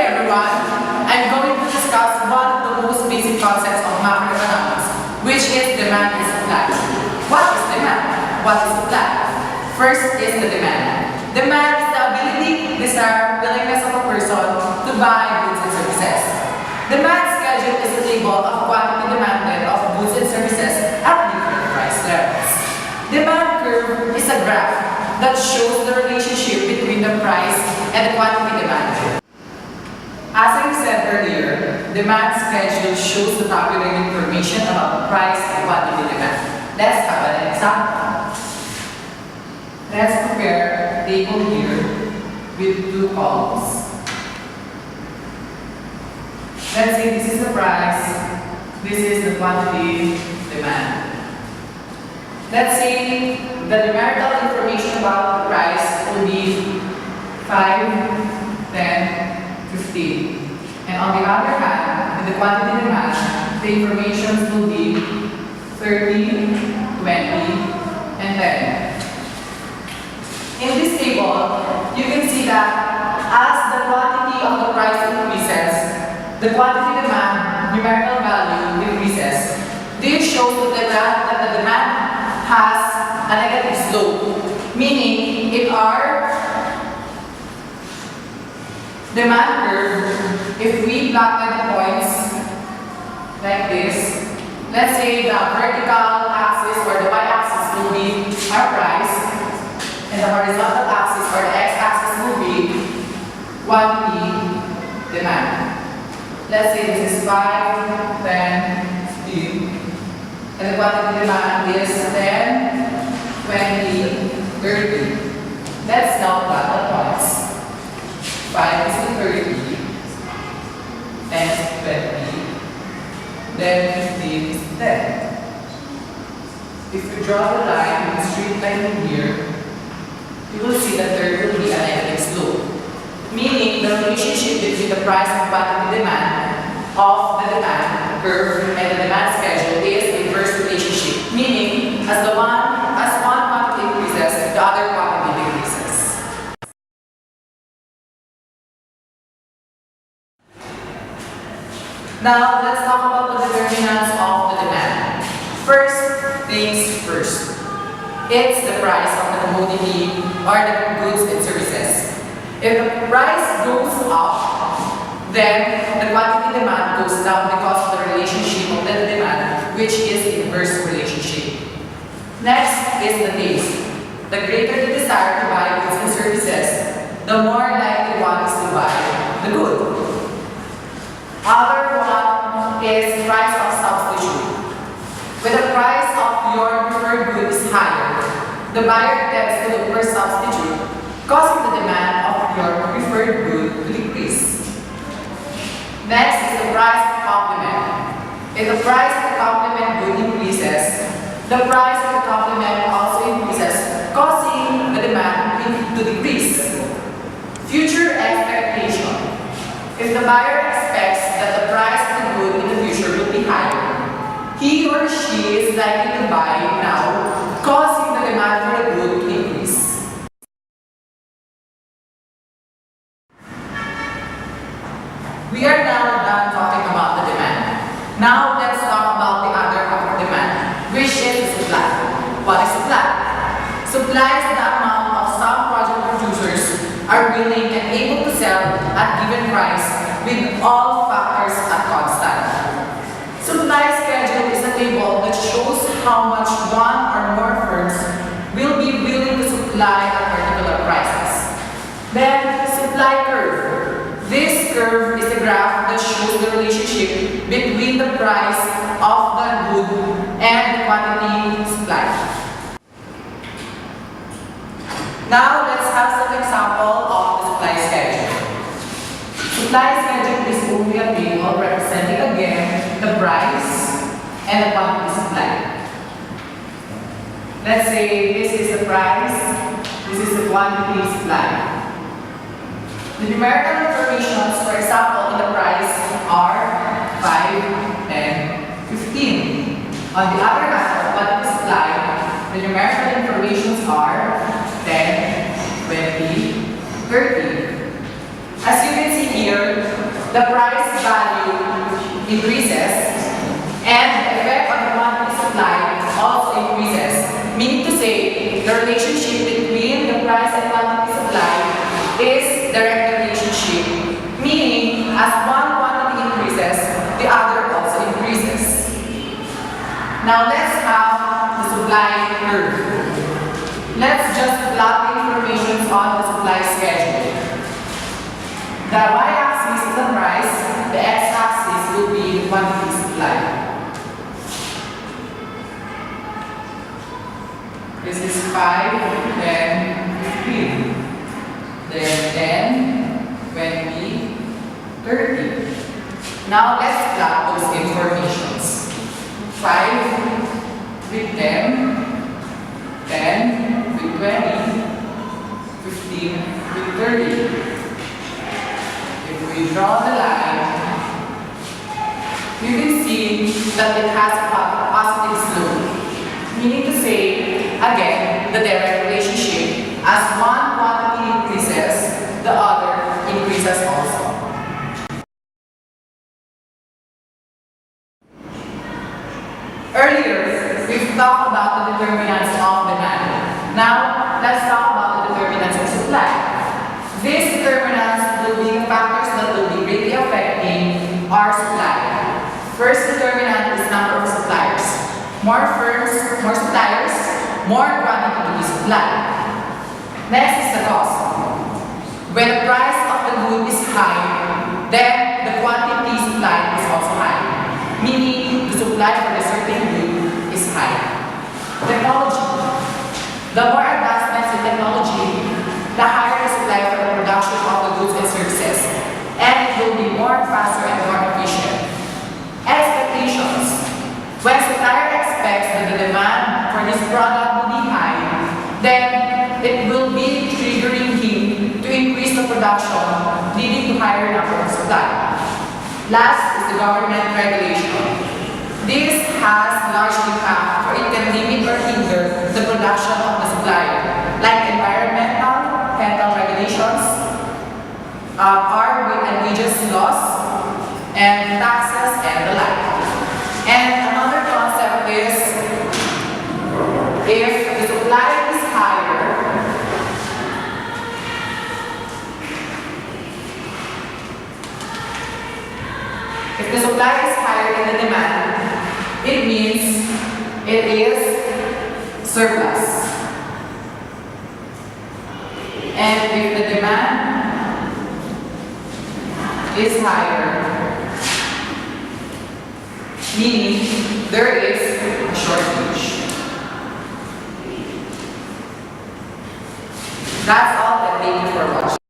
everyone, I'm going to discuss one of the most basic concepts of macroeconomics, which is demand and supply. What is demand? What is supply? First is the demand. Demand is the ability, desire, willingness of a person to buy goods and services. Demand schedule is a table of quantity demanded of goods and services at different price levels. Demand curve is a graph that shows the relationship between the price and the quantity demanded. As I said earlier, demand schedule shows the tabular information about the price and quantity demand. Let's have an example. Let's prepare a table here with two columns. Let's say this is the price, this is the quantity demand. Let's say the numerical information about the price will be 5, 10, 15. And on the other hand, in the quantity demand, the information will be 30, 20, and 10. In this table, you can see that as the quantity of the price increases, the quantity demand numerical value decreases. This shows that the demand has a negative slope, meaning if our demand curve, if we plotted the points like this, let's say the vertical axis or the y-axis will be our price, and the horizontal axis or the x-axis will be quantity demand. Let's say this is 5, 10, 15, and the quantity demand is 10, 20, 30. Let's now plot the points. 5 is to 30, 10 is to 20, then 15 is to 10. If you draw the line, the straight line in here, you will see that there will be a negative slope, meaning the relationship between the price and quantity demand of the demand curve and the demand schedule is inverse relationship, meaning as one quantity increases, the other quantity decreases. Now let's talk about the determinants of the demand. First things first. It's the price of the commodity or the goods and services. If the price goes up, then the quantity demand goes down because of the relationship of the demand, which is inverse relationship. Next is the taste. The greater the desire to buy goods and services, the more likely one is to buy the good. Other one is price of substitute. When the price of your preferred good is higher, the buyer tends to look for substitute, causing the demand of your preferred good to decrease. Next is the price of complement. If the price of the complement good increases, the price of the complement also increases, causing the demand to decrease. Future expectation. If the buyer expects that the price of the good in the future will be higher, he or she is likely to buy now, causing the demand for the good to increase. We are now done talking about the demand. Now let's talk about the other half of demand, which is the supply. What is supply? Supply is the amount of some project producers are willing and able to sell at given price with all factors at constant. Supply schedule is a table that shows how much one or more firms will be willing to supply at particular prices. Then, supply curve. This curve is a graph that shows the relationship between the price of the good and the quantity supplied. Now, let's have some example of the supply schedule. Supply schedule is only a table representing again the price and the quantity supplied. Let's say this is the price, this is the quantity supplied. The numerical informations, for example, in the price are 5, 10, 15. On the other hand, the quantity supplied, the numerical informations are 10, 20, 30. As you can see here, the price value increases and the effect on the quantity supply also increases. Meaning to say, the relationship between the price and quantity supply is direct relationship. Meaning, as one quantity increases, the other also increases. Now let's have the supply curve. Let's just plot the information on the supply schedule. The y-axis is the price, the x-axis will be the quantity supply. This is 5, then 15, then 10, 20, 30. Now let's plot those informations. 5 with 10, 10 with 20, 15 with 30. If we draw the line, you can see that it has a positive slope. Meaning to say, again, the direct relationship, as one quantity increases, the other increases also. Earlier, we've talked about the determinants of demand. Now, let's talk about the determinants of supply. These determinants will be the factors that will be greatly affecting our supply. First determinant is number of suppliers. More firms, more suppliers, more quantity to be supplied. Next is the cost. When the price of the good is high, then the quantity supplied is also high. Meaning, the supply for a certain good is high. Technology. The more advancements in technology, the higher the supply for the production of the goods and services. And it will be more faster and more efficient. Expectations. When supplier expects that the demand for this product will be high, then it will be triggering him to increase the production, leading to higher number of supply. Last is the government regulation. This has large impact, for it can limit or hinder the production of the supplier, like environmental, health regulations, our and wages laws, and taxes, and the like. And another concept is, if the supply is higher, than the demand, it means it is surplus. And if the demand is higher, meaning there is a shortage. That's all, and thank you for watching.